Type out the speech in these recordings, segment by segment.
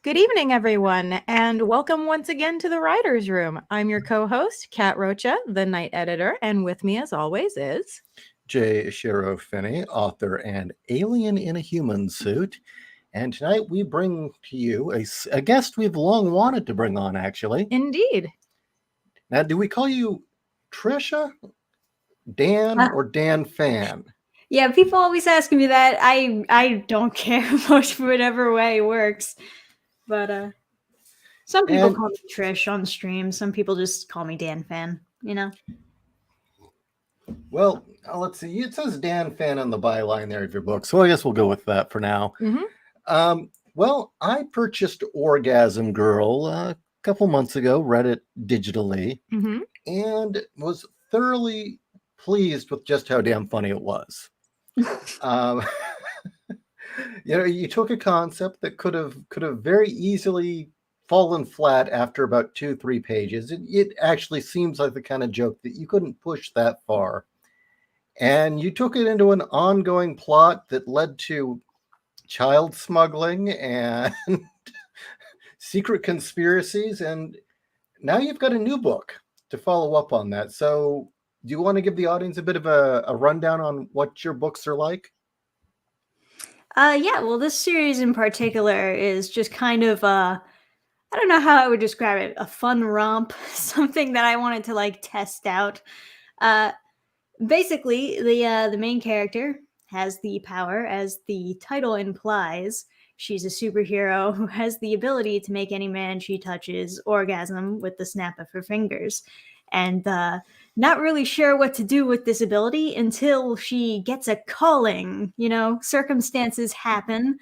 Good evening, everyone, and welcome once again to the Writer's Room. I'm your co-host, Kat Rocha, the night editor, and with me, as always, is J.Ishiro Finney, author and alien in a human suit. And tonight we bring to you a guest we've long wanted to bring on, actually. Indeed. Now, do we call you Trisha, Dan, or Dannphan? Yeah, people always ask me that. I don't care much for whatever way works. But some people call me Trish on stream. Some people just call me Dannphan, you know? Well, let's see. It says Dannphan on the byline there of your book, so I guess we'll go with that for now. Mm-hmm. Well, I purchased ORGASM GIRL a couple months ago, read it digitally, and was thoroughly pleased with just how damn funny it was. You took a concept that could have very easily fallen flat after about 2-3 pages. It actually seems like the kind of joke that you couldn't push that far. And you took it into an ongoing plot that led to child smuggling and secret conspiracies. And now you've got a new book to follow up on that. So do you want to give the audience a bit of a rundown on what your books are like? Yeah, well, this series in particular is just kind of, I don't know how I would describe it, a fun romp, something that I wanted to, test out. Basically, the main character has the power, as the title implies. She's a superhero who has the ability to make any man she touches orgasm with the snap of her fingers. And not really sure what to do with this ability until she gets a calling. Circumstances happen,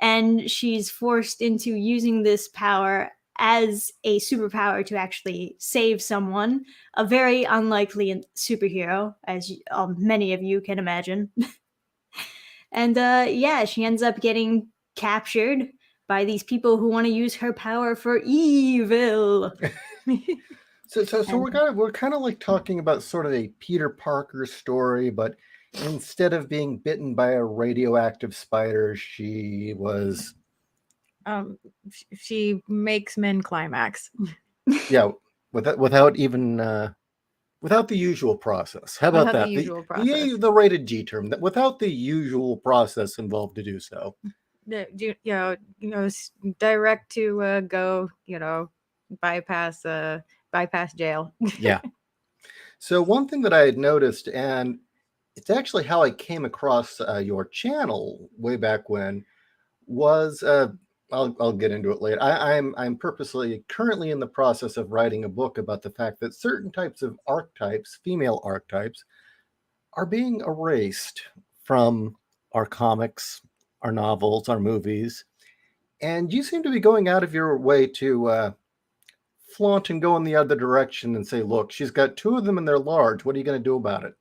and she's forced into using this power as a superpower to actually save someone, a very unlikely superhero, as many of you can imagine. And she ends up getting captured by these people who want to use her power for evil. So we're kind of like talking about sort of a Peter Parker story, but instead of being bitten by a radioactive spider, she was. She makes men climax. Yeah, without even without the usual process. How about that? The usual process. The rated G term. Without the usual process involved to do so. Direct to go. Bypass jail. Yeah. So one thing that I had noticed, and it's actually how I came across your channel way back when, was I'll get into it later. I'm purposely currently in the process of writing a book about the fact that certain types of archetypes, female archetypes, are being erased from our comics, our novels, our movies. And you seem to be going out of your way to flaunt and go in the other direction and say, look, she's got 2 of them and they're large. What are you going to do about it?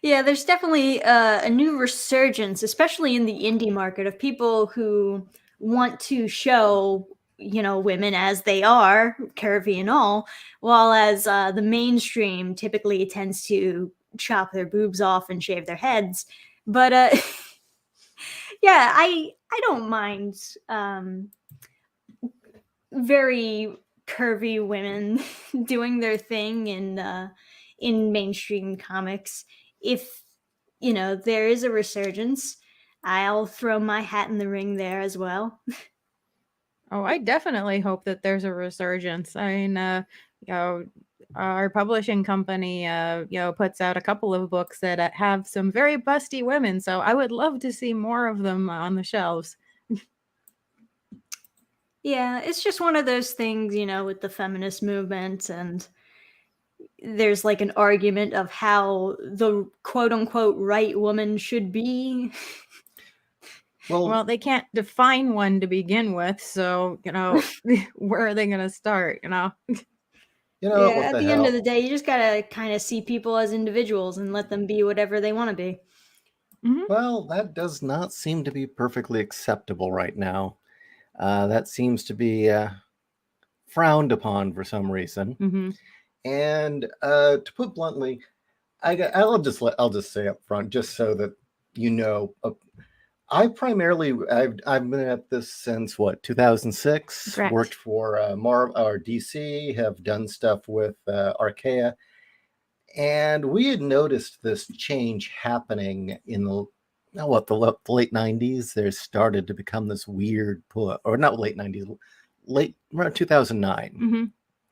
Yeah, there's definitely a new resurgence, especially in the indie market, of people who want to show, women as they are, curvy and all, while as the mainstream typically tends to chop their boobs off and shave their heads. But yeah, I don't mind very curvy women doing their thing in mainstream comics. If there is a resurgence, I'll throw my hat in the ring there as well. Oh, I definitely hope that there's a resurgence. I mean, our publishing company, puts out a couple of books that have some very busty women, so I would love to see more of them on the shelves. Yeah, it's just one of those things, with the feminist movement, and there's like an argument of how the quote-unquote right woman should be. Well, they can't define one to begin with, so where are they going to start? Yeah, at the end of the day, you just gotta kind of see people as individuals and let them be whatever they want to be. Well, that does not seem to be perfectly acceptable right now. That seems to be frowned upon for some reason. And to put bluntly, I'll just say up front, just so that I've been at this since what, 2006. Correct. Worked for Marvel or DC. Have done stuff with Archaea, and we had noticed this change happening in the late 90s. There started to become this weird push, or not late 90s, late around 2009. Mm-hmm.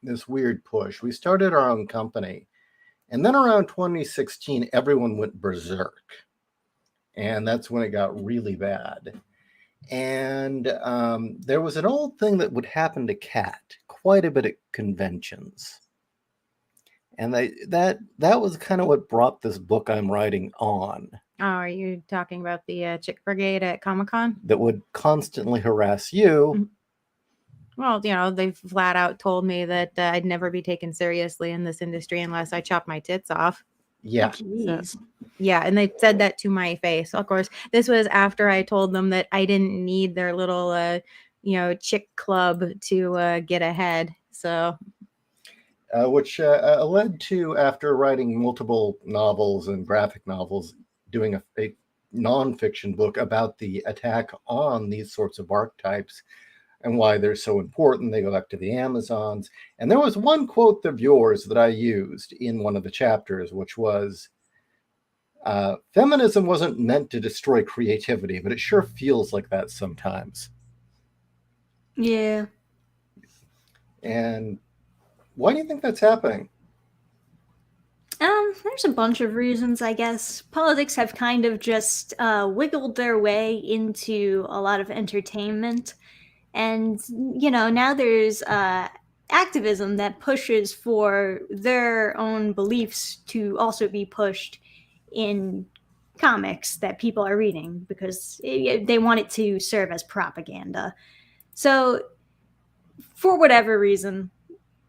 This weird push. We started our own company, and then around 2016, everyone went berserk. And that's when it got really bad. And there was an old thing that would happen to Kat quite a bit at conventions. And that was kind of what brought this book I'm writing on. Oh, are you talking about the Chick Brigade at Comic-Con? That would constantly harass you. Well, they flat out told me that I'd never be taken seriously in this industry unless I chop my tits off. Yeah. Jeez. Yeah, and they said that to my face. Of course, this was after I told them that I didn't need their little, chick club to get ahead. So, which led to, after writing multiple novels and graphic novels, doing a nonfiction book about the attack on these sorts of archetypes and why they're so important. They go back to the Amazons. And there was one quote of yours that I used in one of the chapters, which was, feminism wasn't meant to destroy creativity, but it sure feels like that sometimes. Yeah. And why do you think that's happening? There's a bunch of reasons, I guess. Politics have kind of just wiggled their way into a lot of entertainment. And, now there's activism that pushes for their own beliefs to also be pushed in comics that people are reading because they want it to serve as propaganda. So, for whatever reason,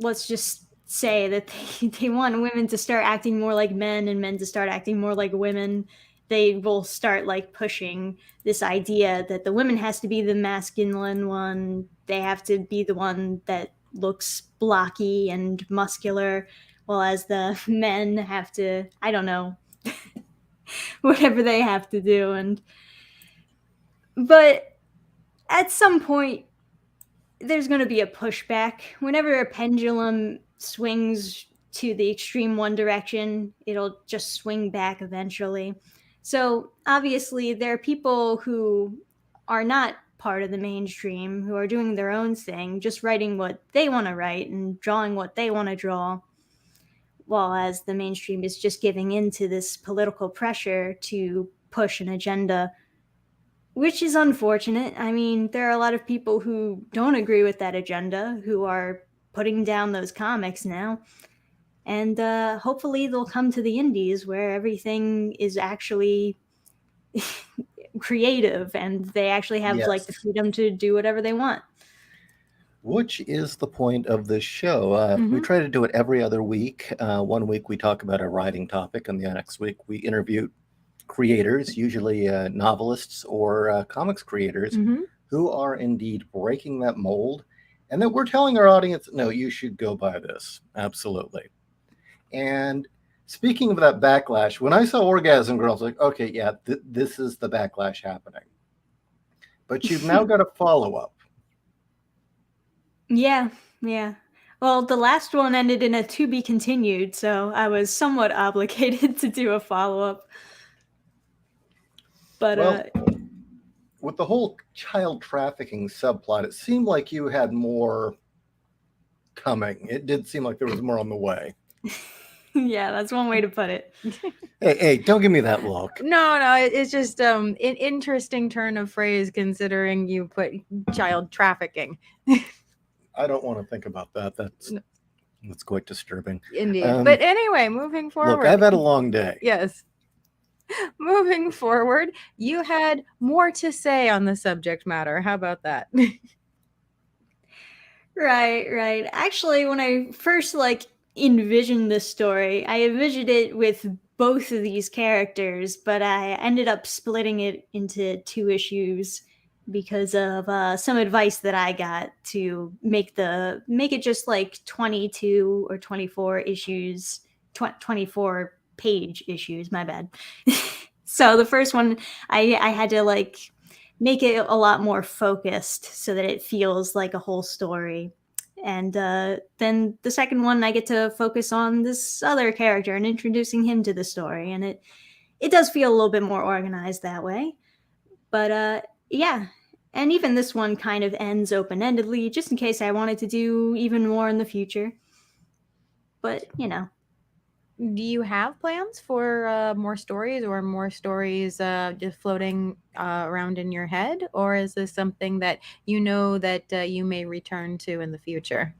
let's just say that they want women to start acting more like men and men to start acting more like women. They will start pushing this idea that the women has to be the masculine one. They have to be the one that looks blocky and muscular, while as the men have to, I don't know, whatever they have to do. But at some point, there's going to be a pushback. Whenever a pendulum swings to the extreme one direction, it'll just swing back eventually. So obviously there are people who are not part of the mainstream, who are doing their own thing, just writing what they want to write and drawing what they want to draw, while as the mainstream is just giving in to this political pressure to push an agenda, which is unfortunate. I mean, there are a lot of people who don't agree with that agenda who are putting down those comics now. And hopefully they'll come to the indies where everything is actually creative and they actually have Yes. the freedom to do whatever they want. Which is the point of this show. We try to do it every other week. 1 week we talk about a writing topic, and the next week we interview creators, usually novelists or comics creators, who are indeed breaking that mold, and that we're telling our audience, no, you should go buy this. Absolutely. And speaking of that backlash, when I saw Orgasm Girl, I was like, okay, yeah, this is the backlash happening. But you've now got a follow-up. Yeah. Well, the last one ended in a to be continued, so I was somewhat obligated to do a follow-up. But with the whole child trafficking subplot, it seemed like you had more coming. It did seem like there was more on the way. Yeah, that's one way to put it. Hey, don't give me that look. No, it's just an interesting turn of phrase considering you put child trafficking. I don't want to think about that. That's quite disturbing. Indeed. But anyway, moving forward. Look, I've had a long day. Yes. Moving forward, you had more to say on the subject matter. How about that? Right. Actually, when I first envisioned this story, I envisioned it with both of these characters, but I ended up splitting it into 2 issues because of some advice that I got to make it just 22 or 24 issues, 24 page issues, my bad. So the first one I had to make it a lot more focused so that it feels like a whole story. And then the second one, I get to focus on this other character and introducing him to the story. And it does feel a little bit more organized that way. But yeah. And even this one kind of ends open-endedly, just in case I wanted to do even more in the future. But, you know. Do you have plans for more stories, or more stories just floating around in your head? Or is this something that you know that you may return to in the future?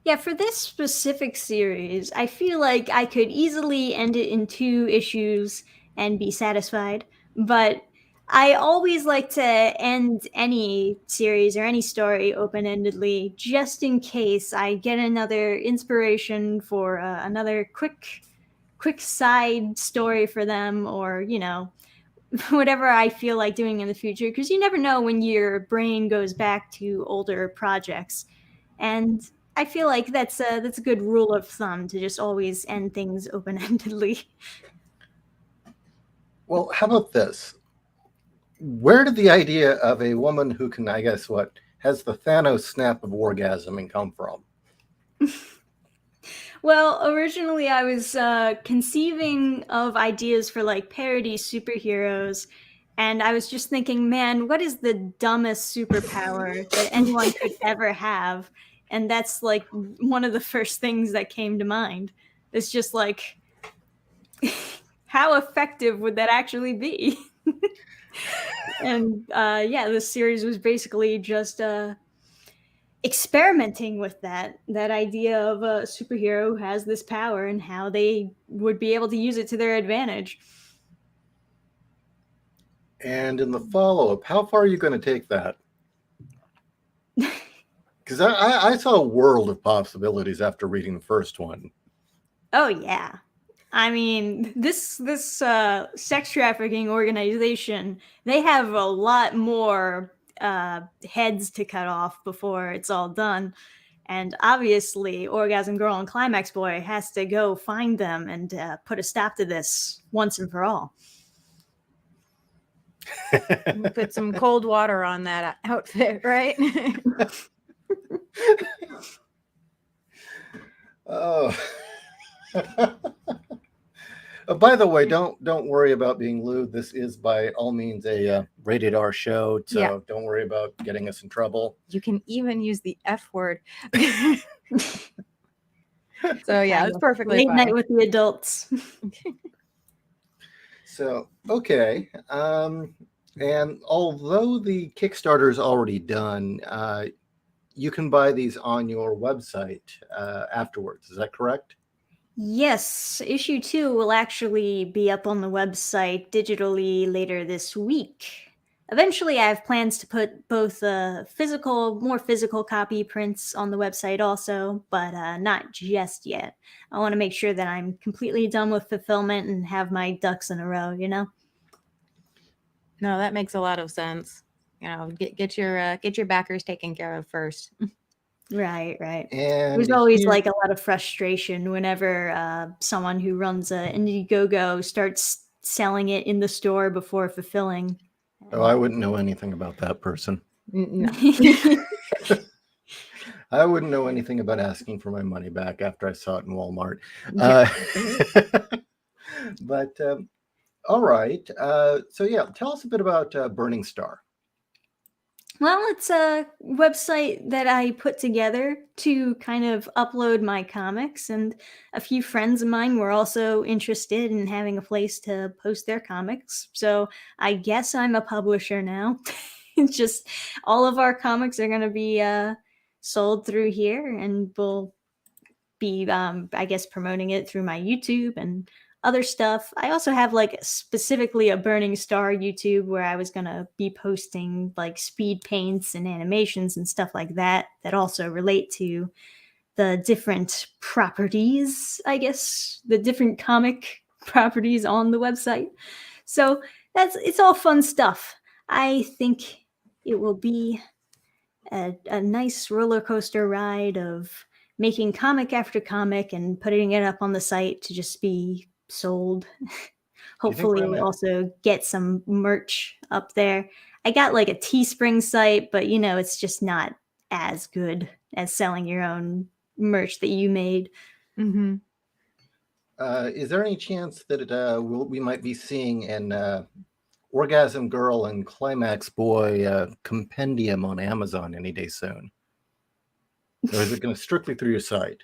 Yeah, for this specific series, I feel like I could easily end it in 2 issues and be satisfied. But I always like to end any series or any story open-endedly, just in case I get another inspiration for another quick side story for them, or whatever I feel like doing in the future, because you never know when your brain goes back to older projects. And I feel like that's a good rule of thumb, to just always end things open-endedly. Well, how about this? Where did the idea of a woman who can, I guess, has the Thanos snap of orgasming come from? Well, originally I was conceiving of ideas for like parody superheroes, and I was just thinking, man, what is the dumbest superpower that anyone could ever have? And that's like one of the first things that came to mind. It's just like, how effective would that actually be? And yeah, this series was basically just experimenting with that idea of a superhero who has this power and how they would be able to use it to their advantage. And in the follow-up, how far are you going to take that? Because I saw a world of possibilities after reading the first one. Oh yeah. I mean, this sex trafficking organization, they have a lot more heads to cut off before it's all done. And obviously, Orgasm Girl and Climax Boy has to go find them and put a stop to this once and for all. Put some cold water on that outfit, right? Oh. By the way, don't worry about being lewd. This is by all means a rated R show, so Yeah. don't worry about getting us in trouble. You can even use the F word. So yeah, it's perfectly Late fine. night with the adults. So okay, and although the Kickstarter is already done, you can buy these on your website afterwards. Is that correct? Yes, issue 2 will actually be up on the website digitally later this week. Eventually, I have plans to put both more physical copy prints on the website also, but not just yet. I want to make sure that I'm completely done with fulfillment and have my ducks in a row, you know? No, that makes a lot of sense. Get your backers taken care of first. Right. And There's always here, like a lot of frustration whenever someone who runs a Indiegogo starts selling it in the store before fulfilling. oh, I wouldn't know anything about that person. No. I wouldn't know anything about asking for my money back after I saw it in Walmart. But all right. So yeah, tell us a bit about Burning Star. Well, it's a website that I put together to kind of upload my comics, and a few friends of mine were also interested in having a place to post their comics. So I guess I'm a publisher now. It's just all of our comics are going to be sold through here, and we'll be, I guess, promoting it through my YouTube and other stuff. I also have like specifically a Burning Star YouTube where I was gonna be posting like speed paints and animations and stuff like that also relate to the different properties, I guess, the different comic properties on the website. So it's all fun stuff. I think it will be a nice roller coaster ride of making comic after comic and putting it up on the site to just be sold. Hopefully, we're we'll gonna- also get some merch up there. I got like a Teespring site, but it's just not as good as selling your own merch that you made. Mm-hmm. Is there any chance that we might be seeing an Orgasm Girl and Climax Boy compendium on Amazon any day soon? Or is it going to strictly through your site?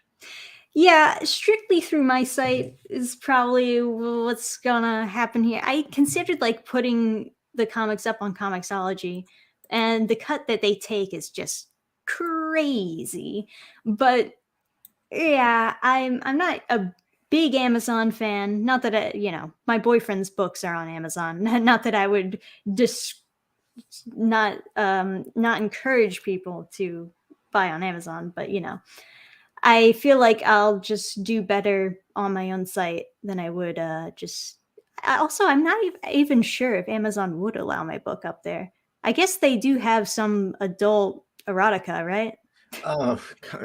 Yeah, strictly through my site is probably what's gonna happen here. I considered like putting the comics up on Comixology, and the cut that they take is just crazy. But yeah, I'm not a big Amazon fan. Not that my boyfriend's books are on Amazon. Not that I would just not encourage people to buy on Amazon, but I feel like I'll just do better on my own site than I would just. Also, I'm not even sure if Amazon would allow my book up there. I guess they do have some adult erotica, right? Oh,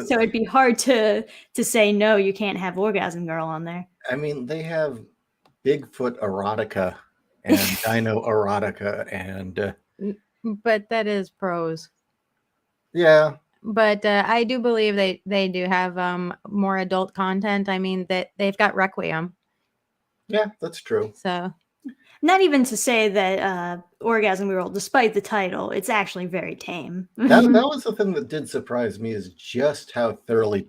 So it'd be hard to say no, you can't have Orgasm Girl on there. I mean, they have Bigfoot erotica and Dino erotica, and But that is prose. yeah. But I do believe they do have more adult content. I mean, that they've got Requiem. Yeah, that's true. So not even to say that Orgasm Girl, despite the title, it's actually very tame. That was the thing that did surprise me, is just how thoroughly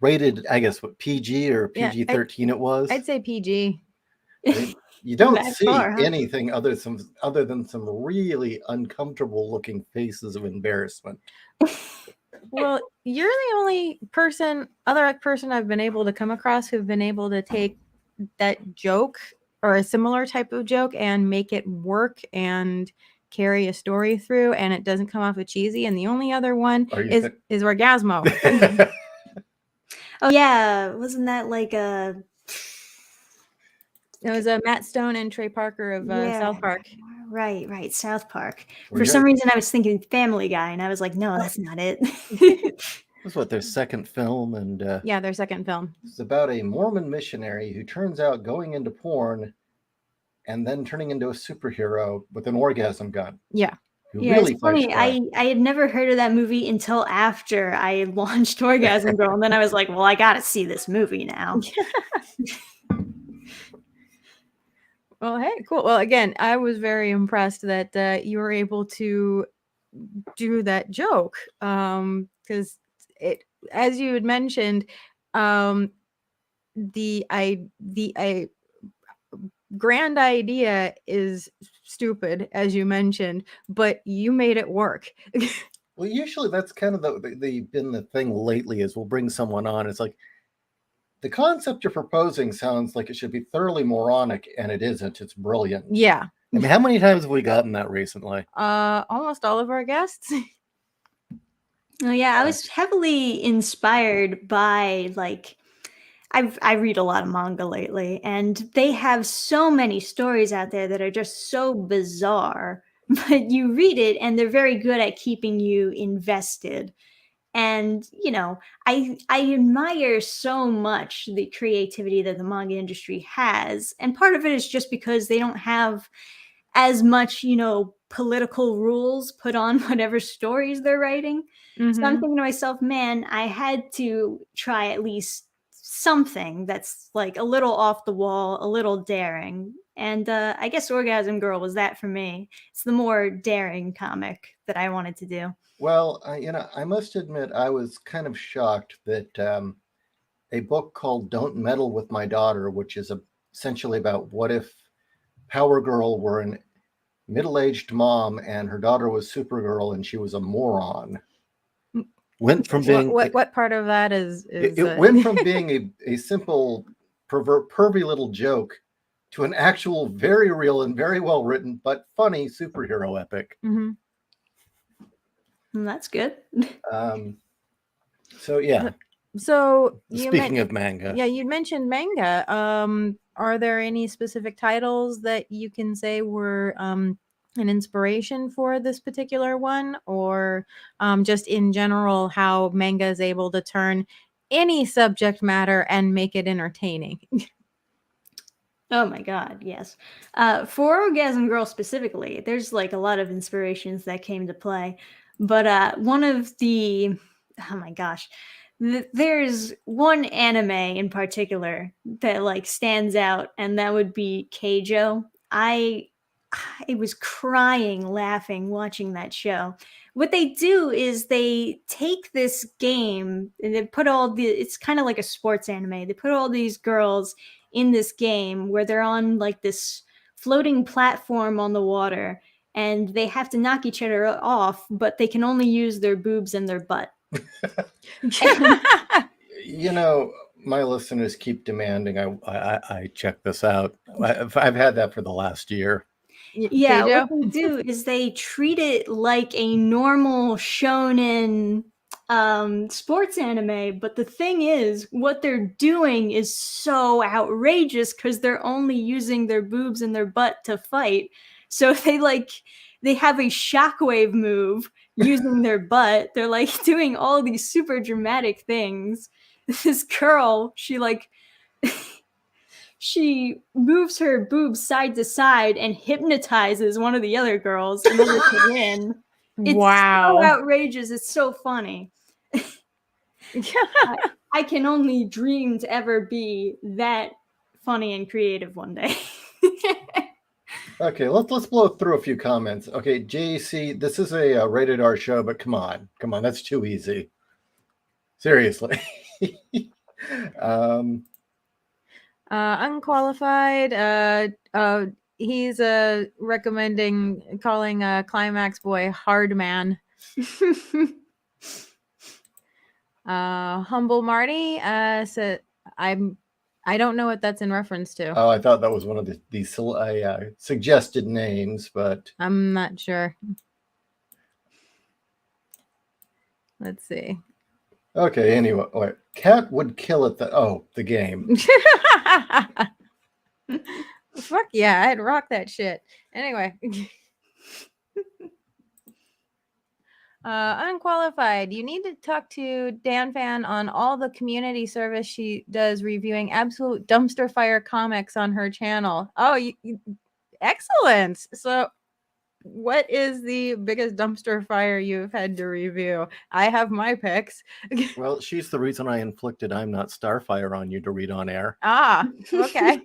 rated, I guess, what PG or PG-13 it was. I'd say PG. I mean, you don't That see far, huh? anything other than some really uncomfortable looking faces of embarrassment. Well, you're the only other person I've been able to come across who've been able to take that joke or a similar type of joke and make it work and carry a story through, and it doesn't come off as cheesy. And the only other one is Orgasmo. Oh yeah, wasn't that like a? It was Matt Stone and Trey Parker of South Park. Right, South Park. For some reason, I was thinking Family Guy, and I was like, no, that's not it. That's what their second film, and yeah, their second film. It's about a Mormon missionary who turns out going into porn and then turning into a superhero with an orgasm gun. Yeah. Yeah, really, it's funny. I had never heard of that movie until after I launched Orgasm Girl, and then I was like, well, I gotta see this movie now. Well, hey, cool. Well, again, I was very impressed that you were able to do that joke, because it, as you had mentioned, the grand idea is stupid, as you mentioned, but you made it work. Well, usually that's kind of been the thing lately, is we'll bring someone on. It's like, the concept you're proposing sounds like it should be thoroughly moronic, and it isn't. It's brilliant. Yeah. I mean, how many times have we gotten that recently? Almost all of our guests. Oh yeah, I was heavily inspired by like I read a lot of manga lately, and they have so many stories out there that are just so bizarre. But you read it, and they're very good at keeping you invested. And I admire so much the creativity that the manga industry has, and part of it is just because they don't have as much political rules put on whatever stories they're writing. So I'm thinking to myself, man, I had to try at least something that's like a little off the wall, a little daring. And I guess Orgasm Girl was that for me. It's the more daring comic that I wanted to do. Well, I must admit, I was kind of shocked that a book called Don't Meddle with My Daughter, which is essentially about what if Power Girl were an middle-aged mom and her daughter was Supergirl and she was a moron, went from being... What part of that is... It went from being a simple, pervy little joke to an actual, very real and very well-written, but funny superhero epic. Mm-hmm. That's good. So yeah. So speaking of manga, yeah, you mentioned manga. Are there any specific titles that you can say were an inspiration for this particular one, or just in general how manga is able to turn any subject matter and make it entertaining? Oh my god, yes. For Orgasm Girl specifically, there's like a lot of inspirations that came to play. But one of the oh my gosh. There's one anime in particular that like stands out, and that would be Keijo. I was crying laughing watching that show. What they do is they take this game and they put all the it's kind of like a sports anime. They put all these girls in this game where they're on like this floating platform on the water, and they have to knock each other off, but they can only use their boobs and their butt. You know, my listeners keep demanding I check this out. I've had that for the last year. Yeah, what Keijo? they do is they treat it like a normal shonen sports anime, but the thing is, what they're doing is so outrageous because they're only using their boobs and their butt to fight. So they have a shockwave move using their butt. They're like doing all these super dramatic things. This girl, she moves her boobs side to side and hypnotizes one of the other girls in order to win. It's Wow. so outrageous. It's so funny. I can only dream to ever be that funny and creative one day. Okay, let's blow through a few comments. Okay, JC, this is a rated R show, but come on, that's too easy. Seriously. Unqualified. He's recommending calling Climax Boy Hard Man. Humble Marty said, I don't know what that's in reference to. Oh, I thought that was one of these suggested names, but I'm not sure. Let's see. okay. Anyway, wait. Cat would kill at the game. Fuck yeah, I'd rock that shit. Anyway. Unqualified. You need to talk to Dannphan on all the community service she does reviewing absolute dumpster fire comics on her channel. Oh, excellent. So what is the biggest dumpster fire you've had to review? I have my picks. Well, she's the reason I inflicted I'm Not Starfire on you to read on air. Ah, okay.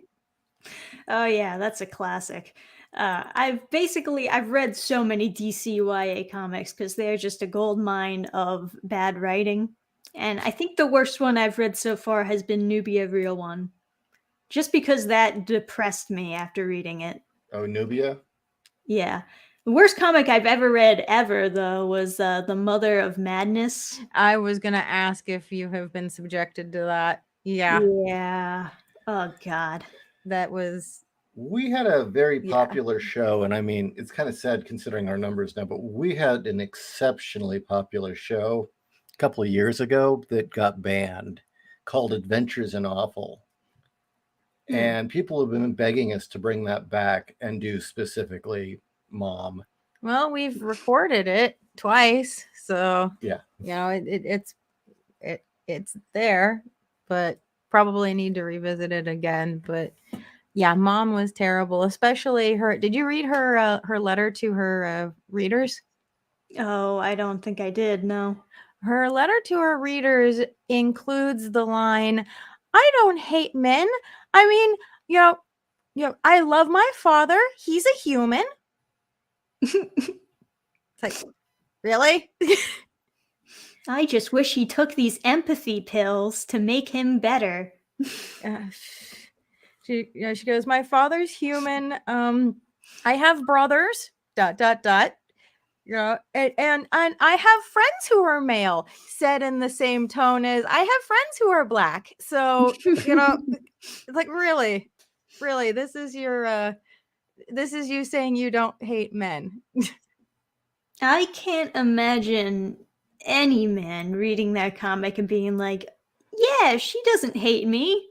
Oh yeah, that's a classic. I've read so many DC YA comics because they're just a gold mine of bad writing. And I think the worst one I've read so far has been Nubia Real One. Just because that depressed me after reading it. Oh, Nubia? Yeah. The worst comic I've ever read though, was The Mother of Madness. I was going to ask if you have been subjected to that. Yeah. Yeah. Oh, God. That was... We had a very popular show, and I mean, it's kind of sad considering our numbers now, but we had an exceptionally popular show a couple of years ago that got banned called Adventures in Awful. And people have been begging us to bring that back and do specifically Mom. Well, we've recorded it twice, so yeah, you know it's there, but probably need to revisit it again. But yeah, Mom was terrible, especially her. Did you read her letter to her readers? Oh, I don't think I did. No. Her letter to her readers includes the line, "I don't hate men. I mean, you know, I love my father. He's a human." It's like, really? I just wish he took these empathy pills to make him better. She goes, "My father's human. I have brothers. ... You know, and I have friends who are male," said in the same tone as, "I have friends who are black." So, you know, it's like, really, this is you saying you don't hate men. I can't imagine any man reading that comic and being like, "Yeah, she doesn't hate me.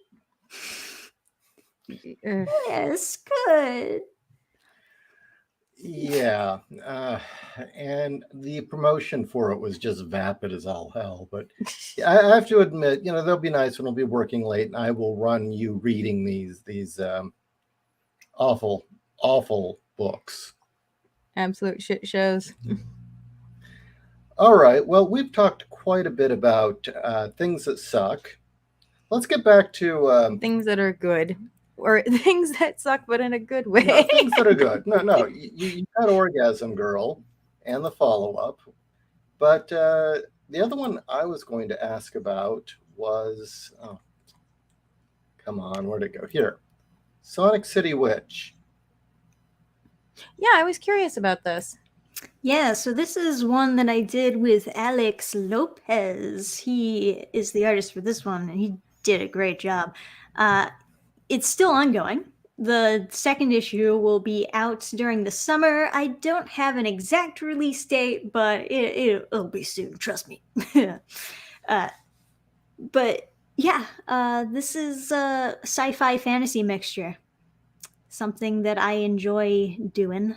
Yes, good." Yeah, and the promotion for it was just vapid as all hell. But I have to admit, you know, they'll be nice when I'll be working late, and I will run you reading these awful, awful books. Absolute shit shows. All right. Well, we've talked quite a bit about things that suck. Let's get back to Things that are good, or things that suck, but in a good way. no, things that are good. No. You got Orgasm Girl and the follow-up. But the other one I was going to ask about was, oh, come on, where'd it go? Here, Sonic City Witch. Yeah, I was curious about this. Yeah, so this is one that I did with Alex Lopez. He is the artist for this one, and he did a great job. It's still ongoing. The second issue will be out during the summer. I don't have an exact release date, but it'll be soon, trust me. But yeah, this is a sci-fi fantasy mixture. Something that I enjoy doing.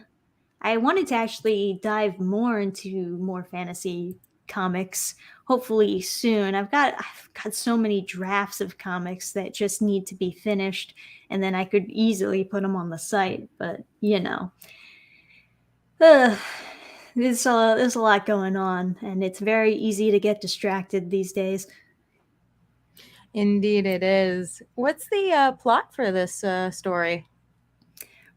I wanted to actually dive more into more fantasy comics, hopefully soon. I've got so many drafts of comics that just need to be finished, and then I could easily put them on the site. But there's a lot going on, and it's very easy to get distracted these days. Indeed, it is. What's the plot for this story?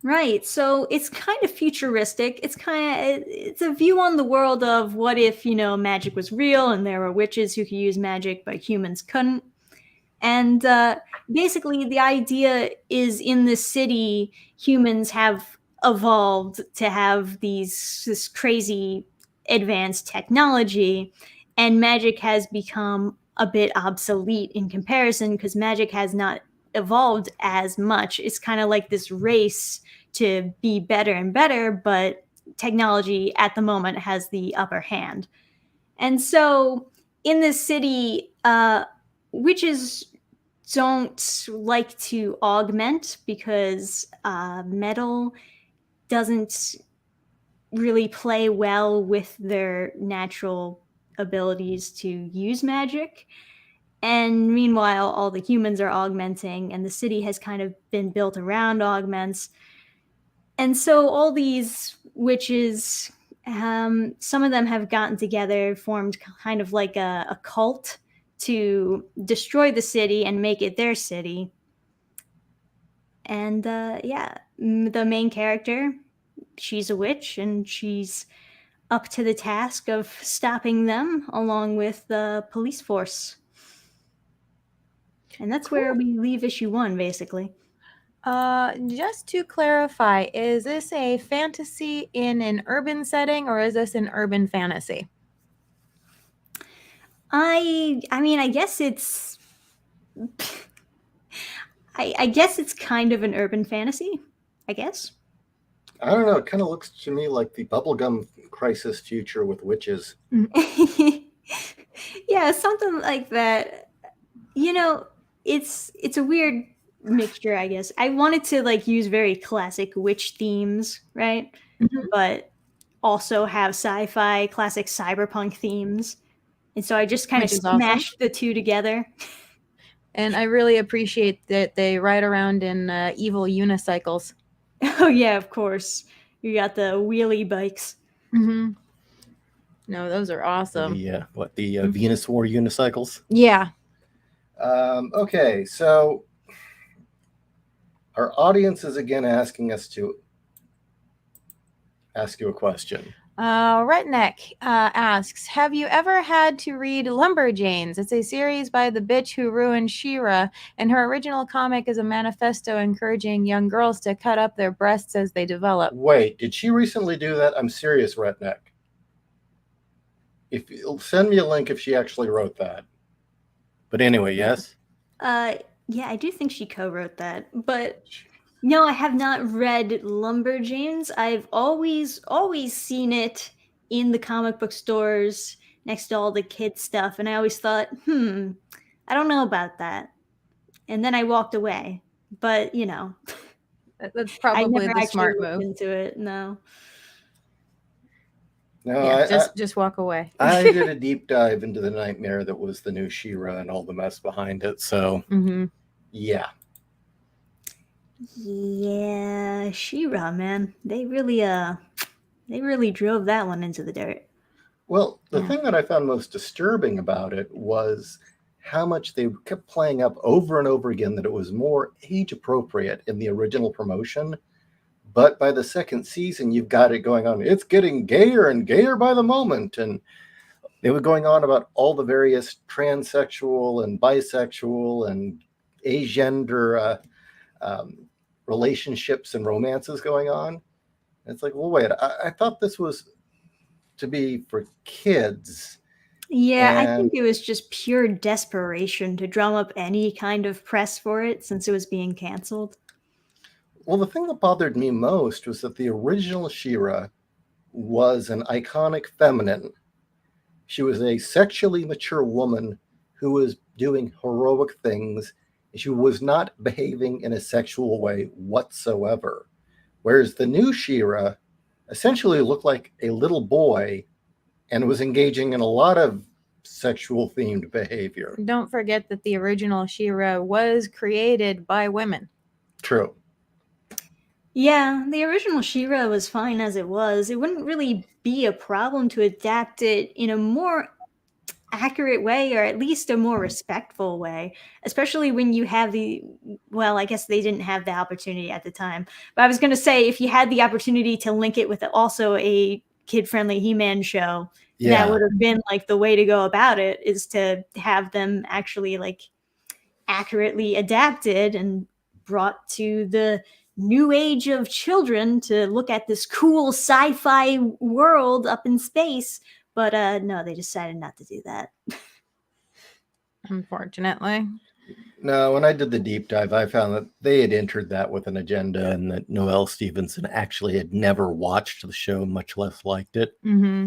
Right. So it's kind of futuristic. It's a view on the world of what if, magic was real and there were witches who could use magic, but humans couldn't. And basically, the idea is in the city, humans have evolved to have this crazy advanced technology, and magic has become a bit obsolete in comparison because magic has not evolved as much. It's kind of like this race to be better and better, but technology at the moment has the upper hand. And so in this city, witches don't like to augment because metal doesn't really play well with their natural abilities to use magic. And meanwhile, all the humans are augmenting, and the city has kind of been built around augments. And so all these witches, some of them have gotten together, formed kind of like a cult to destroy the city and make it their city. And the main character, she's a witch, and she's up to the task of stopping them along with the police force. And that's where we leave issue 1, basically. Just to clarify, is this a fantasy in an urban setting, or is this an urban fantasy? I mean, I guess it's I guess it's kind of an urban fantasy, I guess. I don't know. It kind of looks to me like the bubblegum crisis future with witches. Yeah, something like that. It's a weird mixture, I guess. I wanted to use very classic witch themes, right? Mhm. But also have sci-fi, classic cyberpunk themes. And so I just kind of Which is awesome. smashed the two together. And I really appreciate that they ride around in evil unicycles. Oh yeah, of course. You got the wheelie bikes. Mm-hmm. No, those are awesome. The Venus War unicycles? Yeah. Okay, so our audience is again asking us to ask you a question. Redneck asks, have you ever had to read Lumberjanes? It's a series by the bitch who ruined Shera, and her original comic is a manifesto encouraging young girls to cut up their breasts as they develop. Wait, did she recently do that? I'm serious, Redneck. If send me a link if she actually wrote that. But anyway, yes? Yeah, I do think she co-wrote that, but no, I have not read Lumberjanes. I've always seen it in the comic book stores next to all the kid stuff, and I always thought, I don't know about that. And then I walked away. But That's I probably never the actually smart looked move. into it. No. No, Yeah, just walk away. I did a deep dive into the nightmare that was the new Shera and all the mess behind it. So, Mm-hmm. yeah. Yeah, Shera, man. They really drove that one into the dirt. Well, the Yeah. thing that I found most disturbing about it was how much they kept playing up over and over again that it was more age appropriate in the original promotion. But by the second season, you've got it going on. It's getting gayer and gayer by the moment. And they were going on about all the various transsexual and bisexual and agender relationships and romances going on. And it's like, well, wait, I thought this was to be for kids. Yeah, I And think it was just pure desperation to drum up any kind of press for it since it was being canceled. well, the thing that bothered me most was that the original Shera was an iconic feminine. She was a sexually mature woman who was doing heroic things. She was not behaving in a sexual way whatsoever. Whereas the new Shera essentially looked like a little boy and was engaging in a lot of sexual themed behavior. Don't forget that the original Shera was created by women. True. Yeah, the original Shera was fine as it was. It wouldn't really be a problem to adapt it in a more accurate way, or at least a more respectful way, especially when you have well, I guess they didn't have the opportunity at the time, but I was going to say, if you had the opportunity to link it with also a kid-friendly He-Man show, that Yeah. would have been like the way to go about it, is to have them actually like accurately adapted and brought to the new age of children to look at this cool sci-fi world up in space. But no, they decided not to do that. Unfortunately. No, when I did the deep dive, I found that they had entered that with an agenda and that Noelle Stevenson actually had never watched the show, much less liked it. Mm-hmm.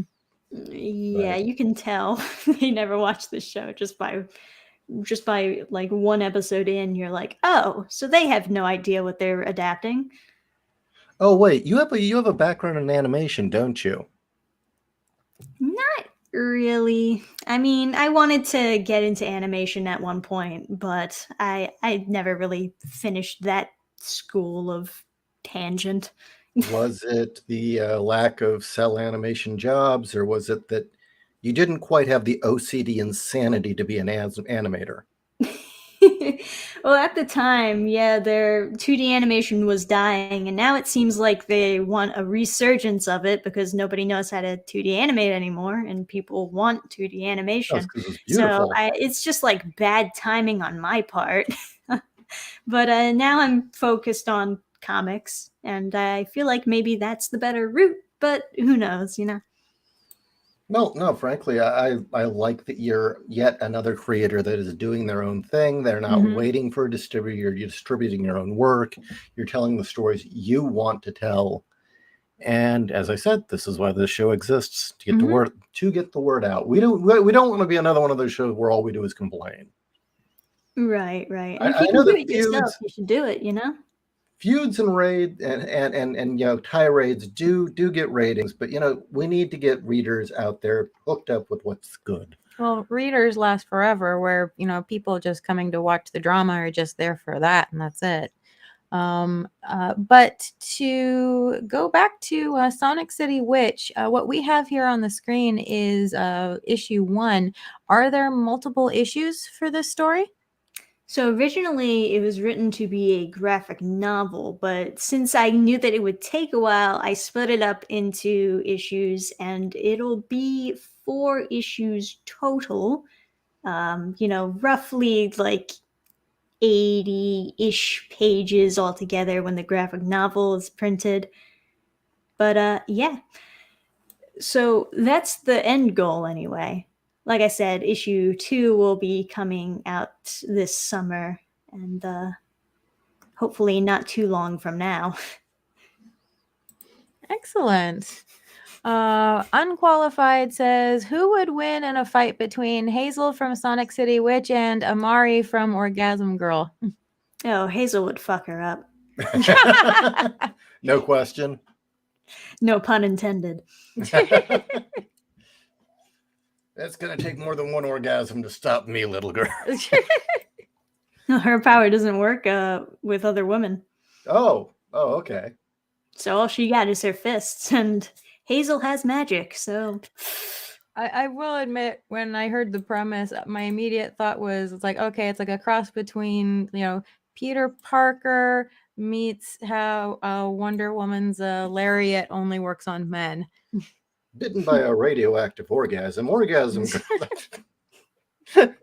Yeah, But you can tell they never watched the show just by like one episode in. You're like, oh, so they have no idea what they're adapting. oh wait, you have a background in animation, don't you? Not really. I mean, I wanted to get into animation at one point, but I never really finished that school of tangent. Was it the lack of cell animation jobs, or was it that you didn't quite have the OCD insanity to be an animator? Well, at the time, yeah, their 2D animation was dying, and now it seems like they want a resurgence of it because nobody knows how to 2D animate anymore, and people want 2D That was animation. because it was So beautiful. it's just like bad timing on my part. But now I'm focused on comics, and I feel like maybe that's the better route, but who knows, you know? No, frankly, I like that you're yet another creator that is doing their own thing. They're not Mhm. waiting for a distributor. You're distributing your own work. You're telling the stories you want to tell. And as I said, this is why this show exists, to get Mhm. the word out. We don't want to be another one of those shows where all we do is complain. Right, right. And if I you can know do that it yourself, you should do it, you know? feuds and raid and tirades do get ratings, but we need to get readers out there hooked up with what's good. Well, readers last forever, where people just coming to watch the drama are just there for that, and that's it. But to go back to Sonic City Witch, what we have here on the screen is issue 1. Are there multiple issues for this story? So originally it was written to be a graphic novel, but since I knew that it would take a while, I split it up into issues, and it'll be 4 issues total. Roughly like 80-ish pages altogether when the graphic novel is printed. But yeah. So that's the end goal anyway. Like I said, issue 2 will be coming out this summer, and hopefully not too long from now. Excellent. Unqualified says, who would win in a fight between Hazel from Sonic City Witch and Amari from Orgasm Girl? Oh, Hazel would fuck her up. No question. No pun intended. It's going to take more than one orgasm to stop me, little girl. Her power doesn't work with other women. Oh, okay. So all she got is her fists, and Hazel has magic, so... I will admit, when I heard the premise, my immediate thought was, it's like, okay, it's like a cross between, Peter Parker meets how Wonder Woman's lariat only works on men. Bitten by a radioactive orgasm. Orgasm girl. Right.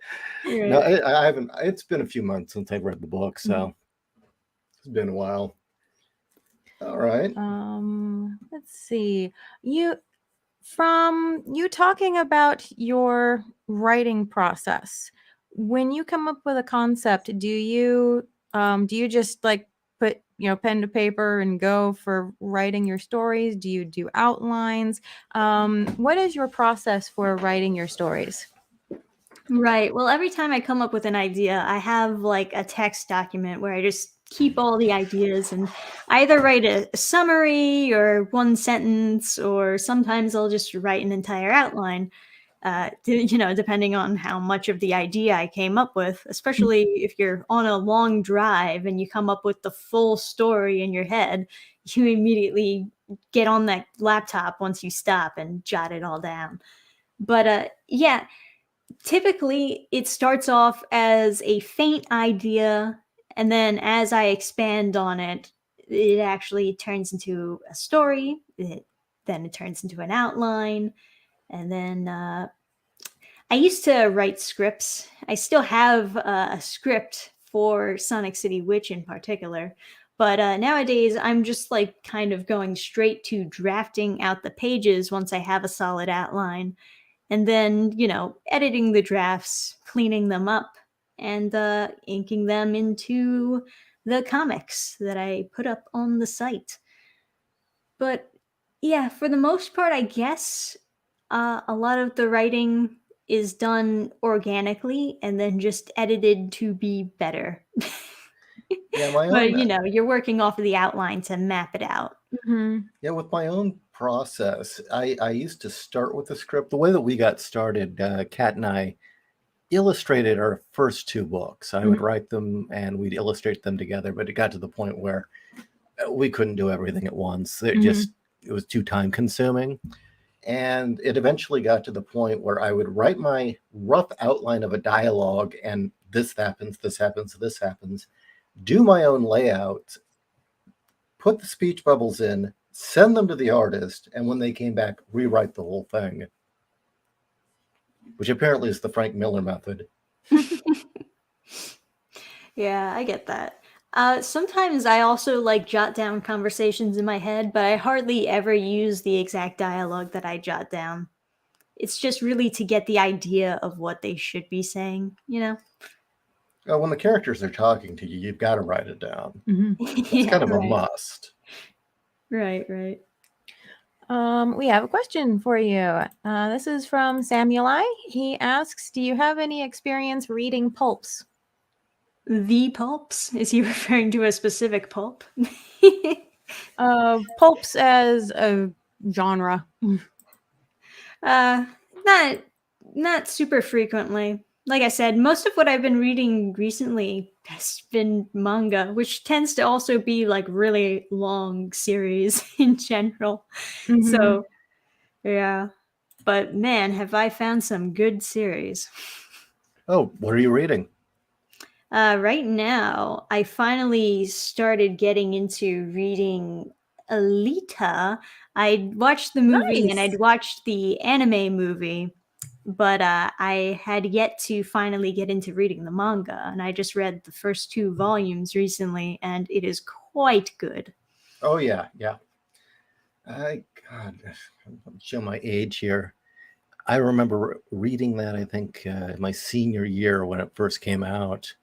No, I haven't. It's been a few months since I've read the book, so it's been a while. All right. Let's see. From you talking about your writing process, when you come up with a concept, do you just like put pen to paper and go for writing your stories? Do you do outlines? What is your process for writing your stories? Right. Well, every time I come up with an idea, I have like a text document where I just keep all the ideas, and I either write a summary or one sentence, or sometimes I'll just write an entire outline, depending on how much of the idea I came up with, especially if you're on a long drive and you come up with the full story in your head, you immediately get on that laptop once you stop and jot it all down. But yeah, typically it starts off as a faint idea, and then as I expand on it, it actually turns into a story. Then it turns into an outline, and then I used to write scripts. I still have a script for Sonic City Witch in particular, but nowadays I'm just like kind of going straight to drafting out the pages once I have a solid outline, and then, editing the drafts, cleaning them up, and inking them into the comics that I put up on the site. But yeah, for the most part, I guess a lot of the writing is done organically and then just edited to be better. Yeah, my But, own. you're working off of the outline to map it out. Yeah, with my own process, I used to start with the script. The way that we got started, Kat and I illustrated our first two books. I would write them and we'd illustrate them together, but it got to the point where we couldn't do everything at once. It was too time consuming. And it eventually got to the point where I would write my rough outline of a dialogue, and this happens, this happens, this happens, do my own layout, put the speech bubbles in, send them to the artist, and when they came back, rewrite the whole thing, which apparently is the Frank Miller method. Yeah, I get that. Sometimes I also like jot down conversations in my head, but I hardly ever use the exact dialogue that I jot down. It's just really to get the idea of what they should be saying, When the characters are talking to you, you've got to write it down. It's Yeah, kind of a right. must. Right. We have a question for you. This is from Samuel. He asks, do you have any experience reading pulps? The pulps? Is he referring to a specific pulp? Pulps as a genre. Not super frequently. Like I said, most of what I've been reading recently has been manga, which tends to also be like really long series in general. So, yeah. But man, have I found some good series. Oh, what are you reading? Right now, I finally started getting into reading Alita. I'd watched the movie and I'd watched the anime movie, but I had yet to finally get into reading the manga. And I just read the first 2 volumes recently, and it is quite good. Oh, yeah. God, I'm showing my age here. I remember reading that, I think, my senior year when it first came out.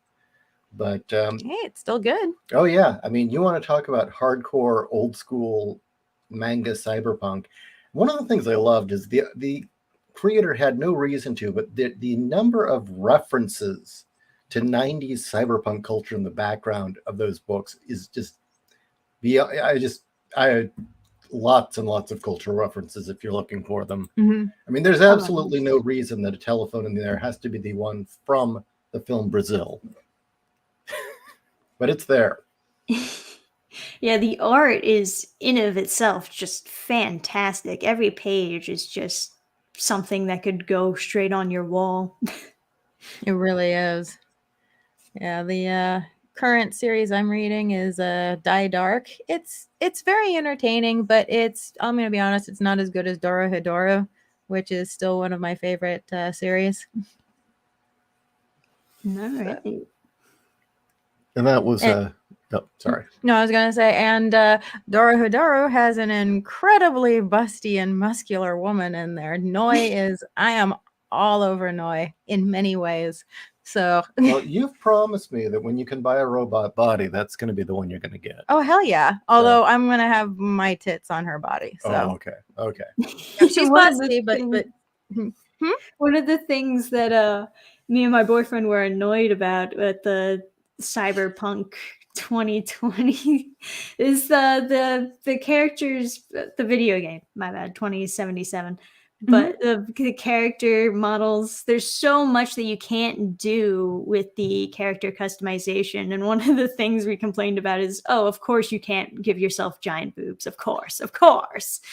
But hey, it's still good. Oh yeah, I mean, you want to talk about hardcore, old school manga cyberpunk. One of the things I loved is the creator had no reason to, but the number of references to 90s cyberpunk culture in the background of those books is just I lots and lots of cultural references if you're looking for them. I mean, there's absolutely no reason that a telephone in there has to be the one from the film Brazil. But it's there. Yeah, the art is in of itself just fantastic. Every page is just something that could go straight on your wall. It really is. Yeah, the current series I'm reading is Die Dark. It's very entertaining, but I'm gonna be honest, it's not as good as Dorohedoro, which is still one of my favorite series. All right. And that was oh, sorry. No, I was gonna say, and Dorohedoro has an incredibly busty and muscular woman in there. Noi I am all over Noi in many ways. So Well, you've promised me that when you can buy a robot body, that's going to be the one you're going to get. oh hell yeah! Although I'm gonna have my tits on her body. So Oh, okay. yeah, she's busty, but one of the things that me and my boyfriend were annoyed about at the Cyberpunk 2020 is the characters, the video game, my bad, 2077. But the character models, there's so much that you can't do with the character customization. And one of the things we complained about is, oh, of course you can't give yourself giant boobs. Of course.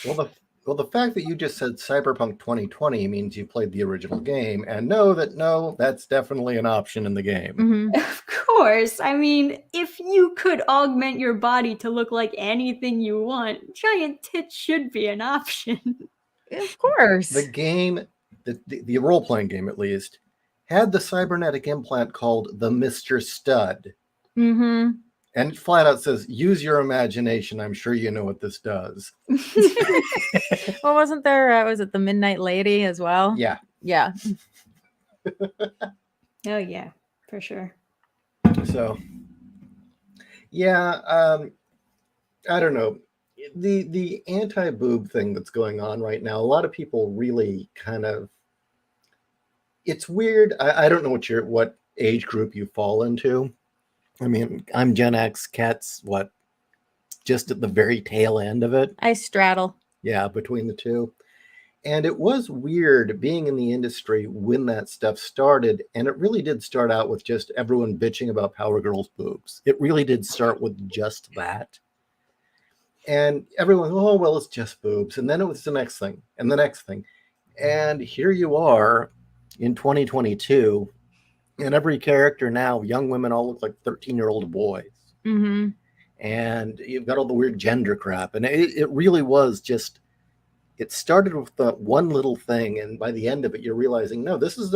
Well, the fact that you just said Cyberpunk 2020 means you played the original game and know that no, that's definitely an option in the game. Of course. I mean, if you could augment your body to look like anything you want, giant tits should be an option. of course. The game, the role-playing game at least, had the cybernetic implant called the Mr. Stud. Mm-hmm. And it flat out says, use your imagination. I'm sure you know what this does. Well, wasn't there, was it the Midnight Lady as well? Yeah. Yeah. Oh, yeah, for sure. So, yeah, I don't know. The anti-boob thing that's going on right now, a lot of people really kind of, it's weird. I don't know what age group you fall into. I mean, I'm Gen X, Kat's what, just at the very tail end of it. I straddle. Yeah, between the two. And it was weird being in the industry when that stuff started. And it really did start out with just everyone bitching about Power Girls' boobs. It really did start with just that. And everyone, oh, well, it's just boobs. And then it was the next thing and the next thing. And here you are in 2022. And every character now, young women all look like 13-year-old boys. Mm-hmm. And you've got all the weird gender crap. And it really was just, it started with the one little thing. And by the end of it, you're realizing, no, this is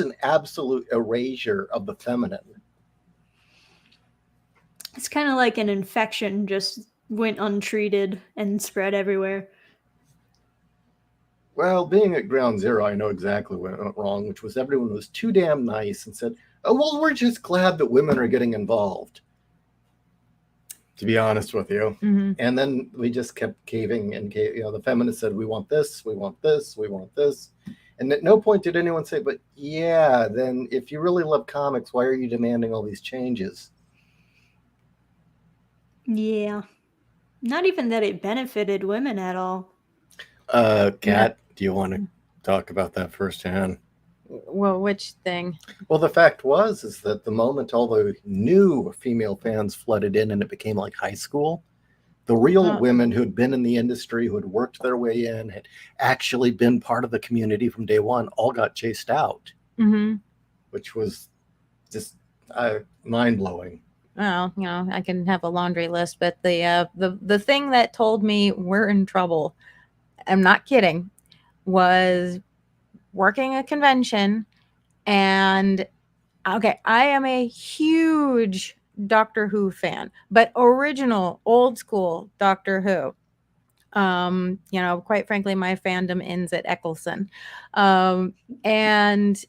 an absolute erasure of the feminine. It's kind of like an infection just went untreated and spread everywhere. Well, being at ground zero, I know exactly what went wrong, which was everyone was too damn nice and said, oh, well, we're just glad that women are getting involved, to be honest with you. Mm-hmm. And then we just kept caving and the feminists said, we want this, we want this, we want this. And at no point did anyone say, but yeah, then if you really love comics, why are you demanding all these changes? Yeah. Not even that it benefited women at all. Kat, do you want to talk about that firsthand? Well, which thing? Well, the fact is that the moment all the new female fans flooded in and it became like high school, the real women who had been in the industry, who had worked their way in, had actually been part of the community from day one, all got chased out, which was just mind-blowing. Well, I can have a laundry list, but the thing that told me we're in trouble, I'm not kidding, was working a convention. And okay, I am a huge Doctor Who fan, but original old school Doctor Who. Quite frankly, my fandom ends at Eccleston. And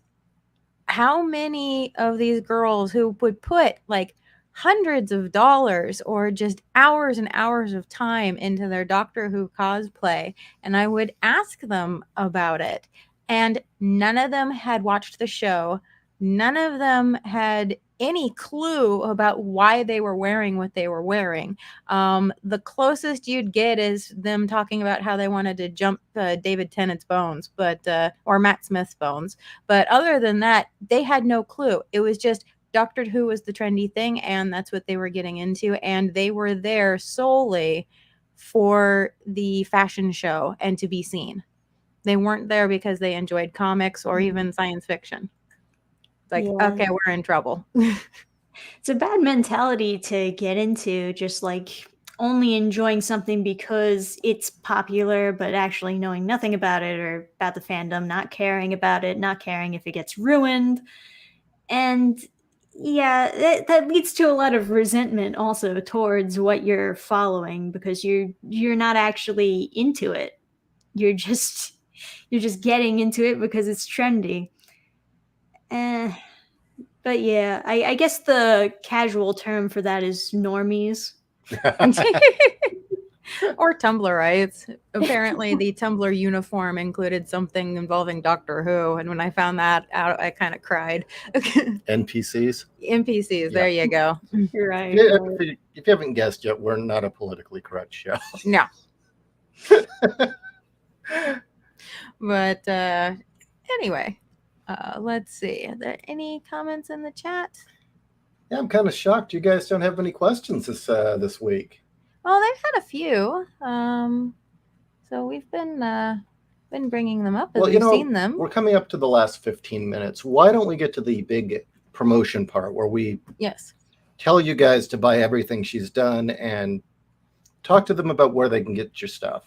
how many of these girls who would put like hundreds of dollars or just hours and hours of time into their Doctor Who cosplay, and I would ask them about it, and none of them had watched the show. None of them had any clue about why they were wearing what they were wearing. The closest you'd get is them talking about how they wanted to jump David Tennant's bones, or Matt Smith's bones. But other than that, they had no clue. It was just Doctor Who was the trendy thing, and that's what they were getting into, and they were there solely for the fashion show and to be seen. They weren't there because they enjoyed comics or even science fiction. Like, Yeah. okay, we're in trouble. It's a bad mentality to get into, just like only enjoying something because it's popular, but actually knowing nothing about it or about the fandom, not caring about it, not caring if it gets ruined. And yeah, that leads to a lot of resentment also towards what you're following, because you're not actually into it. You're just getting into it because it's trendy. But yeah, I guess the casual term for that is normies. Or Tumblrites. Apparently, the Tumblr uniform included something involving Doctor Who, and when I found that out, I kind of cried. NPCs. NPCs, there you go. Right. If you haven't guessed yet, we're not a politically correct show. No. But anyway, let's see. Are there any comments in the chat? Yeah, I'm kind of shocked you guys don't have any questions this week. Well, they've had a few. So we've been bringing them up as we've seen them. We're coming up to the last 15 minutes. Why don't we get to the big promotion part where we tell you guys to buy everything she's done and talk to them about where they can get your stuff.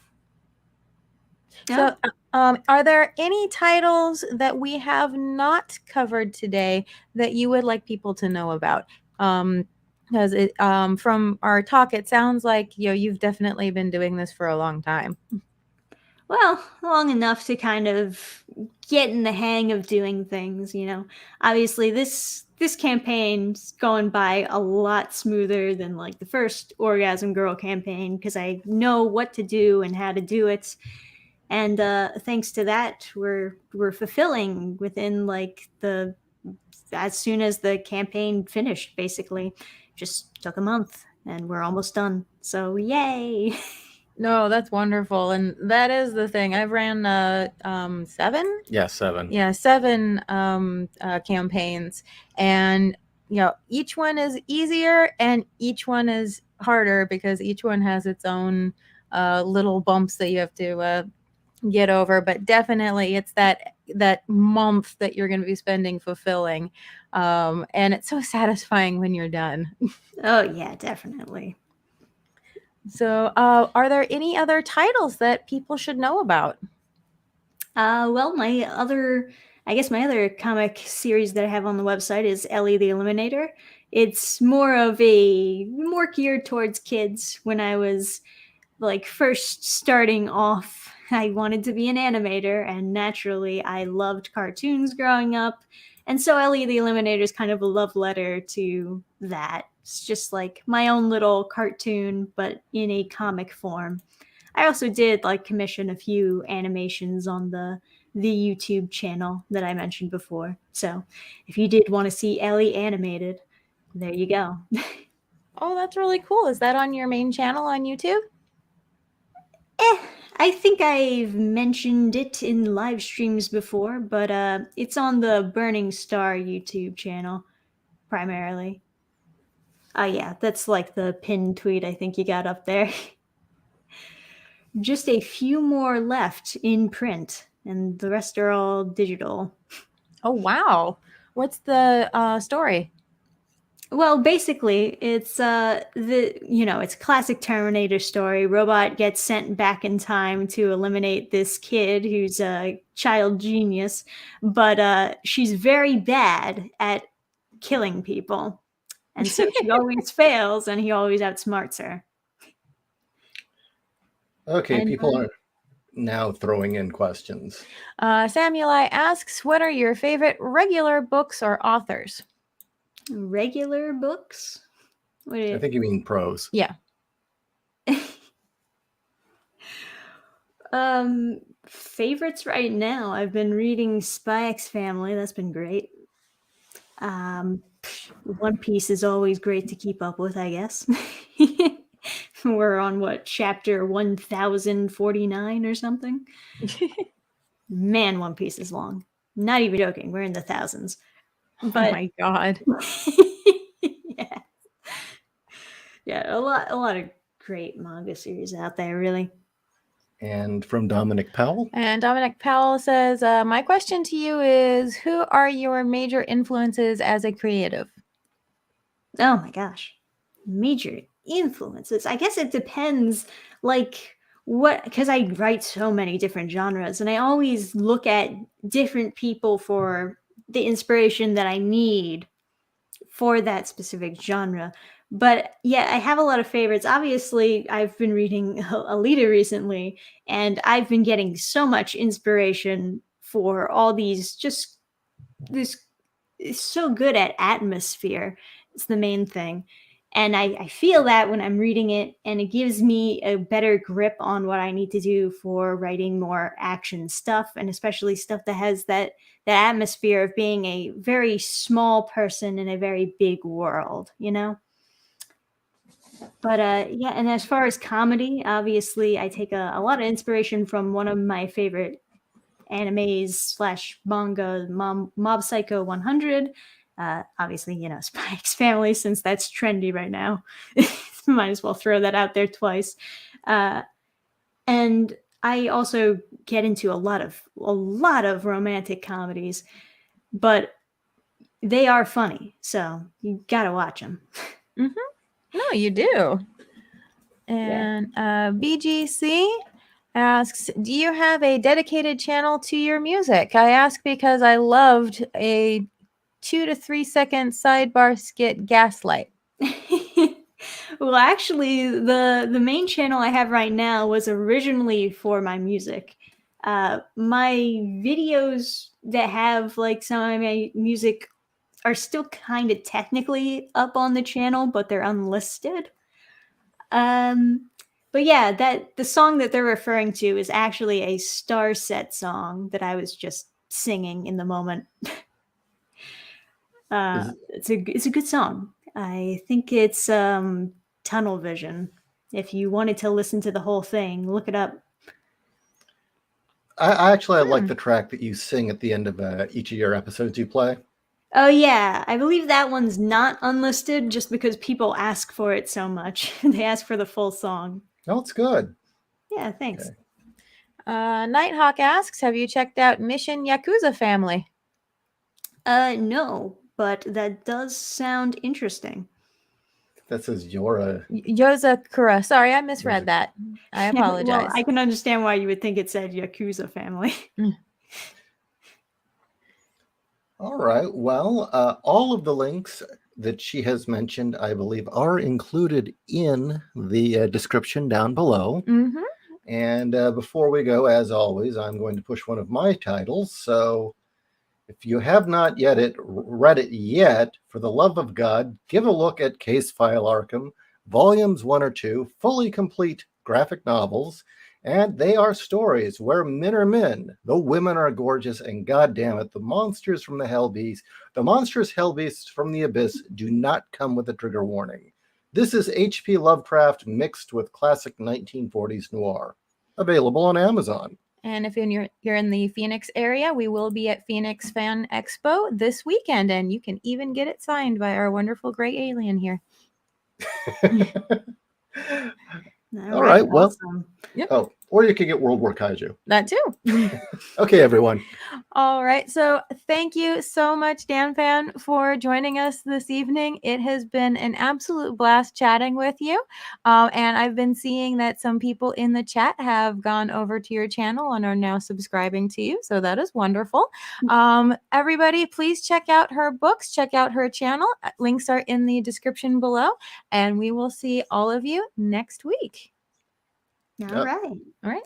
So, are there any titles that we have not covered today that you would like people to know about? Because from our talk, it sounds like you've definitely been doing this for a long time. Well, long enough to kind of get in the hang of doing things, Obviously, this campaign's going by a lot smoother than like the first ORGASM GIRL campaign, because I know what to do and how to do it. And thanks to that, we're fulfilling within as soon as the campaign finished, basically. Just took a month and we're almost done. So yay! No, that's wonderful. And that is the thing. I've ran 7? Yeah, 7. Yeah, 7 campaigns. And each one is easier and each one is harder because each one has its own little bumps that you have to get over. But definitely it's that month that you're going to be spending fulfilling. And it's so satisfying when you're done. Oh, yeah, definitely. So, are there any other titles that people should know about? Well, my other comic series that I have on the website is Ellie the Eliminator. It's more geared towards kids. When I was first starting off, I wanted to be an animator, and naturally I loved cartoons growing up. And so Ellie the Eliminator is kind of a love letter to that. It's just like my own little cartoon, but in a comic form. I also did commission a few animations on the YouTube channel that I mentioned before. So if you did want to see Ellie animated, there you go. Oh, that's really cool. Is that on your main channel on YouTube? I think I've mentioned it in live streams before, but it's on the Burning Star YouTube channel primarily. Yeah, that's the pinned tweet I think you got up there. Just a few more left in print, and the rest are all digital. Oh, wow. What's the story? Well, basically, it's it's classic Terminator story. Robot gets sent back in time to eliminate this kid who's a child genius, but she's very bad at killing people. And so she always fails, and he always outsmarts her. Okay, people are now throwing in questions. Samueli asks, what are your favorite regular books or authors? Regular books? I think you mean prose. Yeah. Favorites right now, I've been reading Spy X Family. That's been great. One Piece is always great to keep up with, I guess. We're on chapter 1049 or something? Man, One Piece is long. Not even joking. We're in the thousands. Oh But my God. yeah, yeah, a lot of great manga series out there, really. And from Dominic Powell. And Dominic Powell says, my question to you is, who are your major influences as a creative? Oh my gosh. Major influences. I guess it depends, like, what, because I write so many different genres and I always look at different people for the inspiration that I need for that specific genre. But yeah, I have a lot of favorites. Obviously, I've been reading Alita recently, and I've been getting so much inspiration for all these just this is so good at atmosphere. It's the main thing. And I feel that when I'm reading it, and it gives me a better grip on what I need to do for writing more action stuff, and especially stuff that has that atmosphere of being a very small person in a very big world, you know? But yeah, and as far as comedy, obviously I take a lot of inspiration from one of my favorite animes slash manga, Mob Psycho 100. Obviously, you know, Spy X Family, since that's trendy right now. Might as well throw that out there twice. And I also get into a lot of romantic comedies, but they are funny, so you gotta watch them. No, you do. And BGC asks, do you have a dedicated channel to your music? I ask because I loved a 2 to 3 second sidebar skit, Gaslight. Well, actually, the main channel I have right now was originally for my music. My videos that have like some of my music are still kind of technically up on the channel, but they're unlisted. But yeah, that the song that they're referring to is actually a Star Set song that I was just singing in the moment. It's a good song. I think it's Tunnel Vision. If you wanted to listen to the whole thing, look it up. I actually like the track that you sing at the end of each of your episodes you play. Oh yeah, I believe that one's not unlisted just because people ask for it so much. They ask for the full song. Oh, it's good. Yeah, thanks. Okay. Nighthawk asks, have you checked out Mission Yakuza Family? No, but that does sound interesting. That says Yora. Yozakura. Sorry, I misread that. I apologize. Well, I can understand why you would think it said Yakuza Family. All right. Well, all of the links that she has mentioned, I believe, are included in the description down below. Mm-hmm. And before we go, as always, I'm going to push one of my titles. So if you have not read it yet, for the love of God, give a look at Case File Arkham, volumes 1 or 2, fully complete graphic novels. And they are stories where men are men, the women are gorgeous, and goddamn it, the monsters from the hell beast, the monstrous hell beasts from the abyss do not come with a trigger warning. This is H.P. Lovecraft mixed with classic 1940s noir. Available on Amazon. And if you're in the Phoenix area, we will be at Phoenix Fan Expo this weekend, and you can even get it signed by our wonderful gray alien here. All right. Well, awesome. Yep. Oh, or you could get World War Kaiju. That too. Okay, everyone. All right. So thank you so much, Dannphan, for joining us this evening. It has been an absolute blast chatting with you. And I've been seeing that some people in the chat have gone over to your channel and are now subscribing to you. So that is wonderful. Everybody, please check out her books, check out her channel. Links are in the description below. And we will see all of you next week. All right. All right.